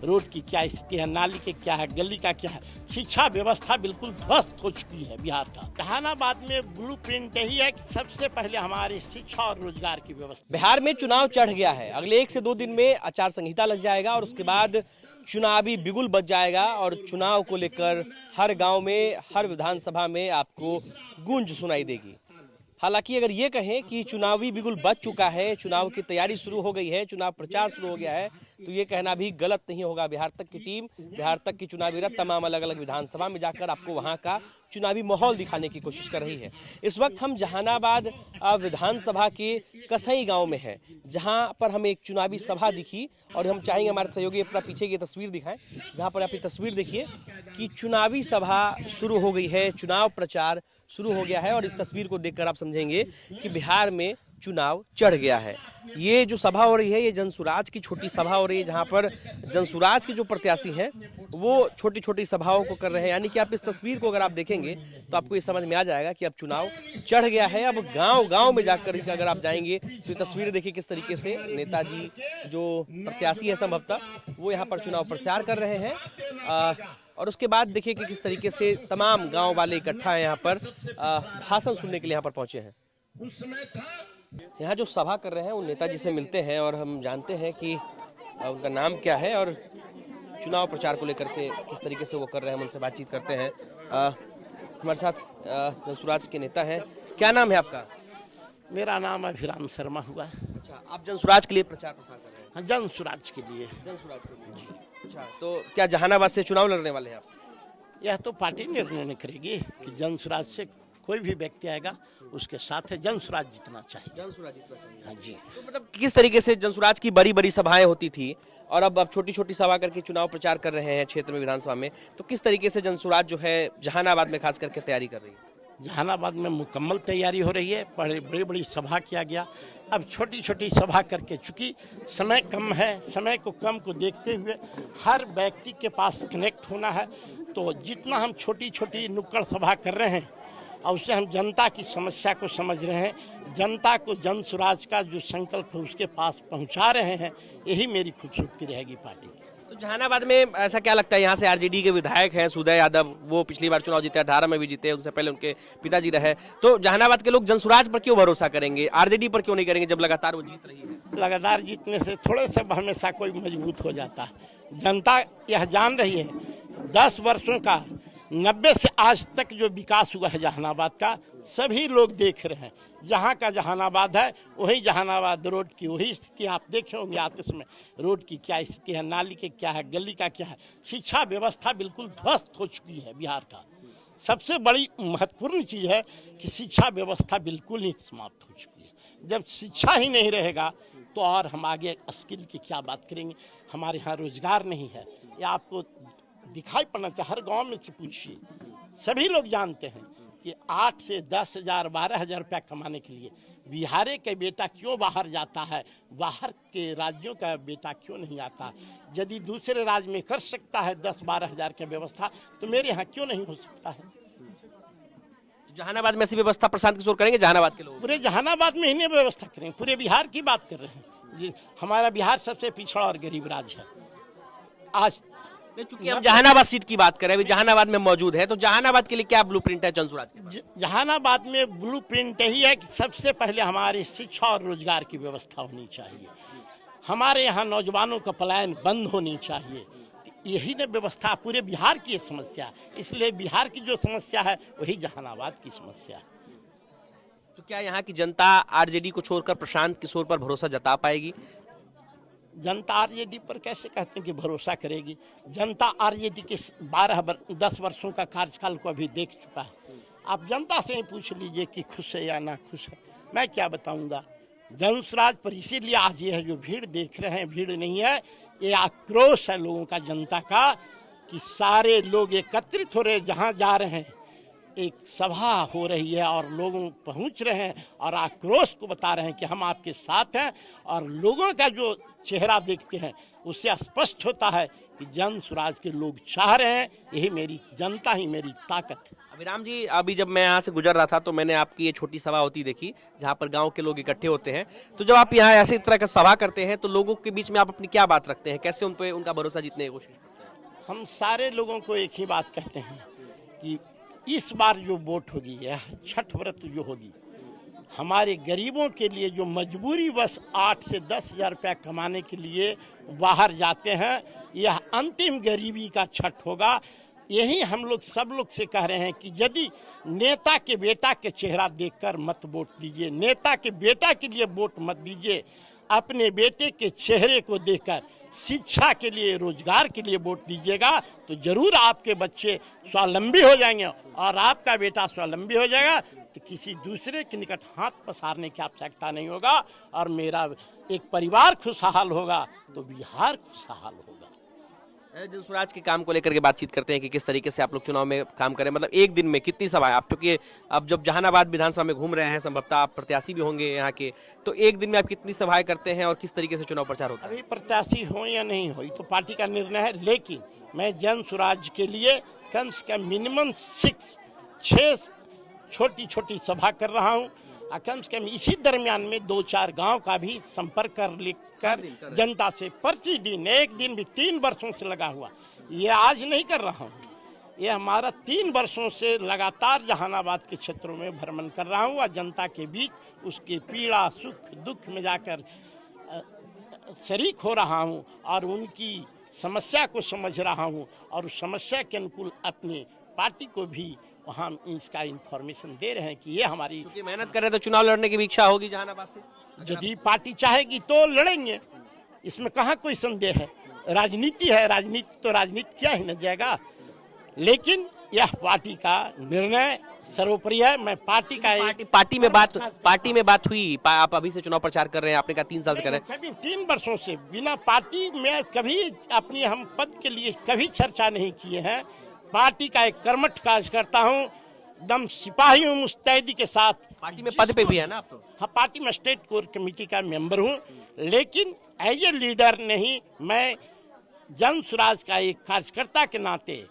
Road की क्या स्थिति है, नाली के क्या है, गली का क्या है। शिक्षा व्यवस्था बिल्कुल ध्वस्त हो चुकी है बिहार का। जहानाबाद में ब्लूप्रिंट यही है कि सबसे पहले हमारी शिक्षा और रोजगार की व्यवस्था। बिहार में चुनाव चढ़ गया है। अगले 1 से 2 दिन में आचार संहिता लग जाएगा और उसके बाद चुनावी बिगुल बज जाएगा और चुनाव को लेकर हर गांव में, हर विधानसभा में आपको गूंज सुनाई देगी। हालांकि अगर ये कहें कि चुनावी बिगुल बज चुका है, चुनाव की तैयारी शुरू हो गई है, चुनाव प्रचार शुरू हो गया है, तो ये कहना भी गलत नहीं होगा। बिहार तक की टीम, बिहार तक की चुनावी रथ तमाम अलग अलग विधानसभा में जाकर आपको वहां का चुनावी माहौल दिखाने की कोशिश कर रही है। इस वक्त हम जहानाबाद विधानसभा के कसई गांव में हैं, जहां पर हमें एक चुनावी सभा दिखी और हम चाहेंगे हमारे सहयोगी अपना पीछे की तस्वीर दिखाएं, जहां पर आप ये तस्वीर देखिए कि चुनावी सभा शुरू हो गई है, चुनाव प्रचार शुरू हो गया है और इस तस्वीर को देखकर आप समझेंगे कि बिहार में चुनाव चढ़ गया है। ये जो सभा हो रही है, ये जनसुराज की छोटी सभा हो रही है, जहां पर जनसुराज के जो प्रत्याशी हैं वो छोटी छोटी सभाओं को कर रहे हैं। यानी कि आप इस तस्वीर को अगर आप देखेंगे तो आपको ये समझ में आ जाएगा कि अब चुनाव चढ़ गया है। अब गांव गांव में जाकर अगर आप जाएंगे तो ये तस्वीर देखिए किस तरीके से नेताजी जो प्रत्याशी है संभवतः वो यहाँ पर चुनाव प्रचार कर रहे हैं। और उसके बाद देखिए कि किस तरीके से तमाम गांव वाले इकट्ठा हैं यहाँ पर, भाषण सुनने के लिए यहाँ पर पहुंचे हैं। यहाँ जो सभा कर रहे हैं उन नेताजी से मिलते हैं और हम जानते हैं कि उनका नाम क्या है और चुनाव प्रचार को लेकर के किस तरीके से वो कर रहे हैं। हम उनसे बातचीत करते हैं। हमारे साथ जनसुराज के नेता हैं। क्या नाम है आपका? मेरा नाम अभिराम शर्मा हुआ। अच्छा, आप जनसुराज के लिए प्रचार प्रसार कर रहे हैं? हाँ, जनसुराज के लिए। जनसुराज के लिए। अच्छा, तो क्या जहानाबाद से चुनाव लड़ने वाले हैं आप? यह तो पार्टी निर्णय करेगी कि जनसुराज से कोई भी व्यक्ति आएगा उसके साथ है, जनसुराज जीतना चाहिए। जनसुराज जीतना चाहिए। हाँ जी। तो मतलब किस तरीके से जनसुराज की बड़ी बड़ी सभाएं होती थी और अब छोटी छोटी सभा करके चुनाव प्रचार कर रहे हैं क्षेत्र में, विधानसभा में, तो किस तरीके से जनसुराज जो है जहानाबाद में खास करके तैयारी कर रही है? जहानाबाद में मुकम्मल तैयारी हो रही है। बड़ी बड़ी सभा किया गया, अब छोटी छोटी सभा करके, चूँकि समय कम है, समय को कम को देखते हुए हर व्यक्ति के पास कनेक्ट होना है, तो जितना हम छोटी छोटी नुक्कड़ सभा कर रहे हैं और उससे हम जनता की समस्या को समझ रहे हैं, जनता को जनसुराज का जो संकल्प है उसके पास पहुंचा रहे हैं, यही मेरी खूबसूरती रहेगी पार्टी की। तो जहानाबाद में ऐसा क्या लगता है, यहाँ से आरजेडी के विधायक हैं सुदय यादव, वो पिछली बार चुनाव जीते, 18 में भी जीते, उनसे पहले उनके पिताजी रहे, तो जहानाबाद के लोग जनसुराज पर क्यों भरोसा करेंगे, आरजेडी पर क्यों नहीं करेंगे जब लगातार वो जीत रही है? लगातार जीतने से थोड़े से हमेशा कोई मजबूत हो जाता है। जनता यह जान रही है 10 वर्षों का 90 से आज तक जो विकास हुआ है जहानाबाद का, सभी लोग देख रहे हैं। जहाँ का जहानाबाद है वही जहानाबाद रोड की वही स्थिति आप देखे होंगे आते समय। रोड की क्या स्थिति है, नाली के क्या है, गली का क्या है। शिक्षा व्यवस्था बिल्कुल ध्वस्त हो चुकी है बिहार का। सबसे बड़ी महत्वपूर्ण चीज़ है कि शिक्षा व्यवस्था बिल्कुल ही समाप्त हो चुकी है। जब शिक्षा ही नहीं रहेगा तो और हम आगे स्किल की क्या बात करेंगे। हमारे यहाँ रोजगार नहीं है, ये आपको दिखाई पड़ना चाहिए। हर गांव में से पूछिए, सभी लोग जानते हैं कि 8 से 10 हजार 12 हजार रुपया कमाने के लिए बिहार के बेटा क्यों बाहर जाता है, बाहर के राज्यों का बेटा क्यों नहीं आता। यदि दूसरे राज्य में कर सकता है 10-12 हजार की व्यवस्था, तो मेरे यहाँ क्यों नहीं हो सकता है। जहानाबाद में ऐसी व्यवस्था प्रशांत किशोर करेंगे जहानाबाद के लोग? पूरे जहानाबाद में ही नहीं व्यवस्था करेंगे, पूरे बिहार की बात कर रहे हैं। ये हमारा बिहार सबसे पिछड़ा और गरीब राज्य है। आज चूंकि हम जहानाबाद सीट की बात करें, अभी जहानाबाद में मौजूद है, तो जहानाबाद के लिए क्या ब्लूप्रिंट है जनसुराज की? जहानाबाद में ब्लूप्रिंट यही है कि सबसे पहले हमारी शिक्षा और रोजगार की व्यवस्था होनी चाहिए। हमारे यहाँ नौजवानों का पलायन बंद होनी चाहिए। यही न व्यवस्था पूरे बिहार की समस्या, इसलिए बिहार की जो समस्या है वही जहानाबाद की समस्या है। तो क्या यहाँ की जनता आरजेडी को छोड़कर प्रशांत किशोर पर भरोसा जता पाएगी? जनता आरजेडी पर कैसे कहते हैं कि भरोसा करेगी। जनता आरजेडी के 10 वर्षों का कार्यकाल को अभी देख चुका है। आप जनता से ही पूछ लीजिए कि खुश है या ना खुश है, मैं क्या बताऊंगा। जनसुराज पर इसीलिए आज ये है जो भीड़ देख रहे हैं, भीड़ नहीं है, ये आक्रोश है लोगों का, जनता का, कि सारे लोग एकत्रित हो रहे, जहाँ जा रहे हैं एक सभा हो रही है और लोग पहुंच रहे हैं और आक्रोश को बता रहे हैं कि हम आपके साथ हैं। और लोगों का जो चेहरा देखते हैं उससे स्पष्ट होता है कि जन स्वराज के लोग चाह रहे हैं, यही मेरी जनता ही मेरी ताकत है। अभिराम जी, अभी जब मैं यहाँ से गुजर रहा था तो मैंने आपकी ये छोटी सभा होती देखी जहाँ पर गांव के लोग इकट्ठे होते हैं। तो जब आप यहाँ ऐसे तरह का सभा करते हैं तो लोगों के बीच में आप अपनी क्या बात रखते हैं, कैसे उन पे उनका भरोसा जीतने की कोशिश करते हैं? हम सारे लोगों को एक ही बात कहते हैं कि इस बार जो वोट होगी, यह छठ व्रत जो होगी, हमारे गरीबों के लिए जो मजबूरी बस 8 से 10 हज़ार रुपया कमाने के लिए बाहर जाते हैं, यह अंतिम गरीबी का छठ होगा। यही हम लोग सब लोग से कह रहे हैं कि यदि नेता के बेटा के चेहरा देखकर मत वोट दीजिए, नेता के बेटा के लिए वोट मत दीजिए, अपने बेटे के चेहरे को देखकर शिक्षा के लिए, रोजगार के लिए वोट दीजिएगा तो जरूर आपके बच्चे स्वावलंबी हो जाएंगे और आपका बेटा स्वावलंबी हो जाएगा तो किसी दूसरे के निकट हाथ पसारने की आवश्यकता नहीं होगा और मेरा एक परिवार खुशहाल होगा तो बिहार खुशहाल होगा। जन स्वराज के काम को लेकर के बातचीत करते हैं कि किस तरीके से आप लोग चुनाव में काम करें, मतलब एक दिन में कितनी सभाएं आप, चूंकि अब जब जहानाबाद विधानसभा में घूम रहे हैं, संभवतः आप प्रत्याशी भी होंगे यहाँ के, तो एक दिन में आप कितनी सभाएं करते हैं और किस तरीके से चुनाव प्रचार होता है? अभी प्रत्याशी हो या नहीं हो तो पार्टी का निर्णय है, लेकिन मैं जन स्वराज के लिए कम से कम मिनिमम 6 छोटी छोटी सभा कर रहा हूँ और कम से कम इसी दरमियान में 2-4 गांव का भी संपर्क कर जनता से प्रतिदिन, एक दिन भी 3 वर्षों से लगा हुआ, ये आज नहीं कर रहा हूँ, ये हमारा 3 वर्षों से लगातार जहानाबाद के क्षेत्रों में भ्रमण कर रहा हूँ और जनता के बीच उसके पीड़ा सुख दुख में जाकर शरीक हो रहा हूँ और उनकी समस्या को समझ रहा हूँ और उस समस्या के अनुकूल अपने पार्टी को भी वहाँ इसका इन्फॉर्मेशन दे रहे हैं कि ये हमारी मेहनत कर रहे हैं तो चुनाव लड़ने की भी इच्छा होगी जहानाबाद से? यदि पार्टी चाहेगी तो लड़ेंगे, इसमें कहाँ कोई संदेह है। राजनीति है, राजनीति तो राजनीति क्या ही न जाएगा, लेकिन यह पार्टी का निर्णय सर्वोपरि है। मैं पार्टी का पार्टी में बात हुई, आप अभी से चुनाव प्रचार कर रहे हैं, आपने कहा 3 साल से कर रहे हैं। कभी 3 वर्षों से बिना पार्टी में कभी अपनी हम पद के लिए कभी चर्चा नहीं किए हैं। पार्टी का एक कर्मठ कार्यकर्ता हूँ, दम सिपाही हूँ, मुस्तैदी के साथ। पार्टी में पद पे भी है ना आप तो? हाँ, पार्टी में स्टेट कोर कमेटी का मेंबर हूँ, लेकिन एज ए लीडर नहीं, मैं जन स्वराज का एक कार्यकर्ता के नाते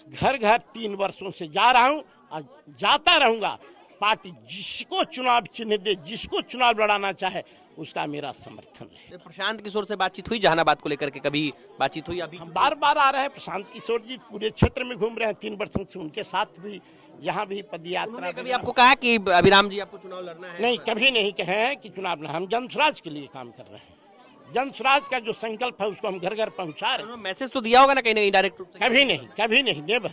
घर घर 3 वर्षों से जा रहा हूँ और जाता रहूंगा। पार्टी जिसको चुनाव चिन्ह दे, जिसको चुनाव लड़ाना चाहे, उसका मेरा समर्थन है। प्रशांत किशोर से बातचीत हुई जहानाबाद को लेकर के, कभी बातचीत हुई? अभी हम बार बार आ रहे हैं, प्रशांत किशोर जी पूरे क्षेत्र में घूम रहे हैं 3 वर्षों से, उनके साथ भी यहाँ भी पदयात्रा। कभी आपको कहा कि अभिराम जी आपको चुनाव लड़ना है? नहीं, कभी नहीं कहे हैं कि चुनाव लड़ना, हम जन स्वराज के लिए काम कर रहे हैं। जन स्वराज का जो संकल्प है उसको हम घर घर पहुँचा रहे हैं। मैसेज तो दिया होगा ना कहीं ना कहीं डायरेक्ट रूप से? कभी नहीं, नेवर,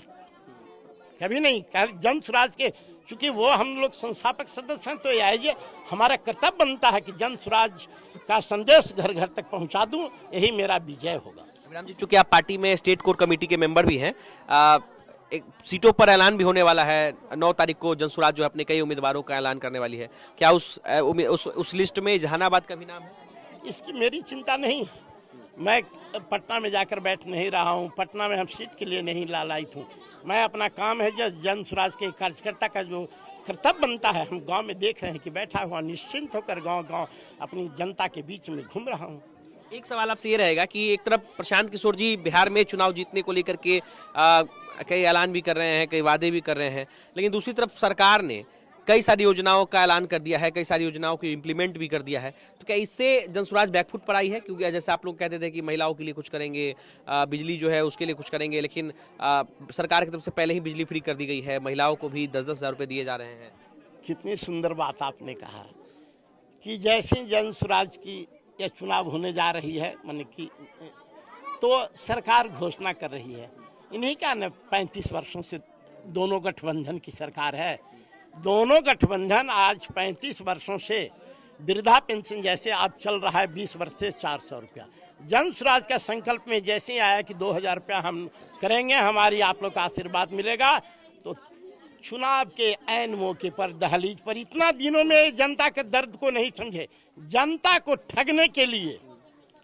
कभी नहीं। जन स्वराज के चूंकि वो हम लोग संस्थापक सदस्य हैं तो ये हमारा कर्तव्य बनता है कि जन स्वराज का संदेश घर घर तक पहुंचा दूं, यही मेरा विजय होगा। अभिराम जी, चूंकि आप पार्टी में स्टेट कोर कमेटी के मेंबर भी हैं, एक सीटों पर ऐलान भी होने वाला है 9 तारीख को। जन स्वराज जो अपने कई उम्मीदवारों का ऐलान करने वाली है, क्या उस लिस्ट में जहानाबाद का भी नाम है? इसकी मेरी चिंता नहीं है। मैं पटना में जाकर बैठ नहीं रहा हूँ, पटना में हम सीट के लिए नहीं लालायित हूँ। मैं अपना काम है जो जन स्वराज के कार्यकर्ता का जो कर्तव्य बनता है, हम गांव में देख रहे हैं कि बैठा हुआ निश्चिंत होकर गांव अपनी जनता के बीच में घूम रहा हूं। एक सवाल आपसे ये रहेगा कि एक तरफ प्रशांत किशोर जी बिहार में चुनाव जीतने को लेकर के कई ऐलान भी कर रहे हैं, कई वादे भी कर रहे हैं, लेकिन दूसरी तरफ सरकार ने कई सारी योजनाओं का ऐलान कर दिया है, कई सारी योजनाओं को इम्प्लीमेंट भी कर दिया है। तो क्या इससे जन स्वराज बैकफुट पर आई है? क्योंकि जैसे आप लोग कहते थे कि महिलाओं के लिए कुछ करेंगे, बिजली जो है उसके लिए कुछ करेंगे, लेकिन सरकार की तरफ से पहले ही बिजली फ्री कर दी गई है, महिलाओं को भी 10-10 हज़ार रुपये दिए जा रहे हैं। कितनी सुंदर बात आपने कहा कि जैसे जन स्वराज की यह चुनाव होने जा रही है, माने कि तो सरकार घोषणा कर रही है। इन्हीं का न 35 वर्षों से दोनों गठबंधन की सरकार है। दोनों गठबंधन आज 35 वर्षों से वृद्धा पेंशन जैसे अब चल रहा है 20 वर्ष से 400 रुपया। जन स्वराज का संकल्प में जैसे ही आया कि 2000 रुपया हम करेंगे, हमारी आप लोग का आशीर्वाद मिलेगा, तो चुनाव के ऐन मौके पर दहलीज पर इतना दिनों में जनता के दर्द को नहीं समझे, जनता को ठगने के लिए,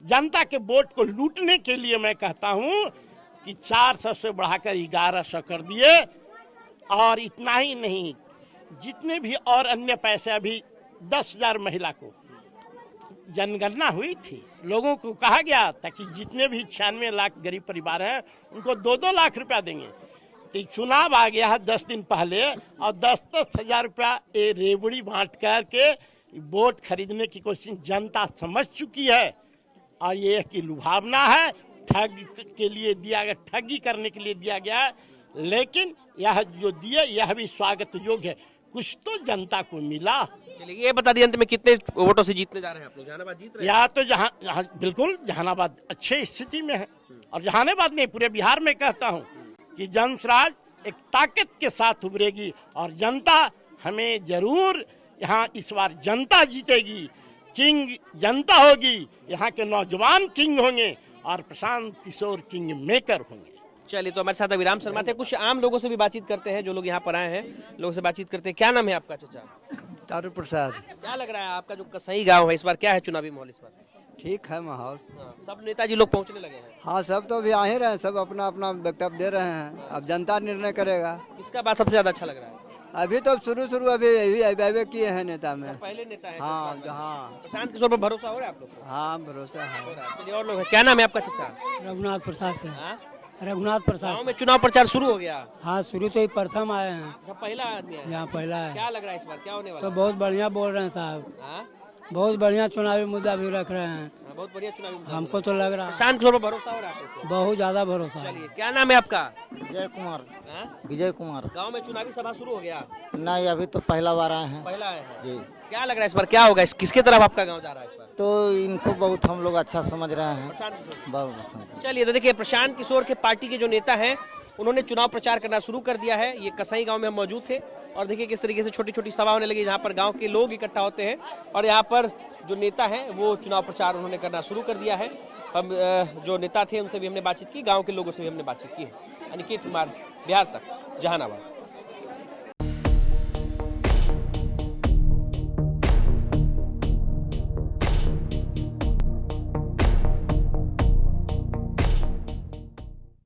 जनता के वोट को लूटने के लिए मैं कहता हूं कि 400 से बढ़ाकर 1100 कर दिए। और इतना ही नहीं, जितने भी और अन्य पैसे, अभी 10,000 महिला को जनगणना हुई थी, लोगों को कहा गया था कि जितने भी 96 लाख गरीब परिवार हैं उनको 2-2 लाख रुपया देंगे। तो चुनाव आ गया है 10 दिन पहले और 10-10 हजार रुपया ये रेवड़ी बांट करके वोट खरीदने की कोशिश जनता समझ चुकी है। और ये कि लुभावना है, ठग के लिए दिया गया, ठगी करने के लिए दिया गया है। लेकिन यह जो दिए यह भी स्वागत योग्य है, कुछ तो जनता को मिला। चलिए ये बता दिए अंत में कितने वोटों से जीतने जा रहे हैं आप लोग? जहानाबाद जीत रहे हैं? या तो जहाँ बिल्कुल जहानाबाद अच्छे स्थिति में है, और जहानाबाद नहीं पूरे बिहार में कहता हूँ कि जनसुराज एक ताकत के साथ उभरेगी और जनता हमें जरूर यहाँ इस बार जनता जीतेगी। किंग जनता होगी, यहाँ के नौजवान किंग होंगे और प्रशांत किशोर किंग मेकर होंगे। चलिए तो हमारे साथ अभिराम शर्मा थे, कुछ आम लोगों से भी बातचीत करते हैं जो लोग यहाँ पर आए हैं, लोगों से बातचीत करते हैं। क्या नाम है आपका चाचा? तारू प्रसाद। क्या लग रहा है आपका जो कसई गांव है इस बार क्या है चुनावी माहौल इस बार? ठीक है माहौल। सब नेताजी लोग पहुंचने लगे हैं। हाँ सब तो अभी आ ही रहे हैं, सब अपना अपना वक्तव्य दे रहे हैं, अब जनता निर्णय करेगा। किसका बात सबसे ज्यादा अच्छा लग रहा है? अभी तो शुरू अभी किए हैं नेता में। पहले नेता है हाँ हाँ प्रशांत किशोर पर भरोसा हो रहा है आप लोग को? हाँ भरोसा है। चलिए और लोग हैं। क्या नाम है आपका चाचा? रघुनाथ प्रसाद से। हाँ? रघुनाथ प्रसाद गाँव में चुनाव प्रचार शुरू हो गया? हाँ शुरू तो ही प्रथम आए हैं, जब पहला आदमी है यहाँ पहला है। क्या लग रहा है इस बार क्या होने वाला तो बहुत बढ़िया बोल रहे हैं साहब, हाँ? बहुत बढ़िया चुनावी मुद्दा भी रख रहे हैं। बहुत बढ़िया चुनावी मुद्दा। हमको तो लग रहा है प्रशांत किशोर पर भरोसा हो रहा है आपको? बहुत ज्यादा भरोसा है। चलिए क्या नाम है आपका? विजय कुमार। हाँ? विजय कुमार। गांव में चुनावी सभा शुरू हो गया? नहीं अभी तो पहला बार आए हैं पहला आए हैं जी। क्या लग रहा है इस बार क्या होगा? किसके तरफ आपका गांव जा रहा है इस बार? तो इनको बहुत हम लोग अच्छा समझ रहे हैं, प्रशांत किशोर। बहुत पसंद। चलिए तो देखिए प्रशांत किशोर के पार्टी के जो नेता हैं उन्होंने चुनाव प्रचार करना शुरू कर दिया है। ये कसई गांव में हम मौजूद थे और देखिए किस तरीके से छोटी छोटी सभा होने लगी जहां पर गांव के लोग इकट्ठा होते हैं और यहां पर जो नेता हैं वो चुनाव प्रचार उन्होंने करना शुरू कर दिया है। हम जो नेता थे उनसे भी हमने बातचीत की, गांव के लोगों से भी हमने बातचीत की है। अनिकेत कुमार, बिहार तक, जहानाबाद।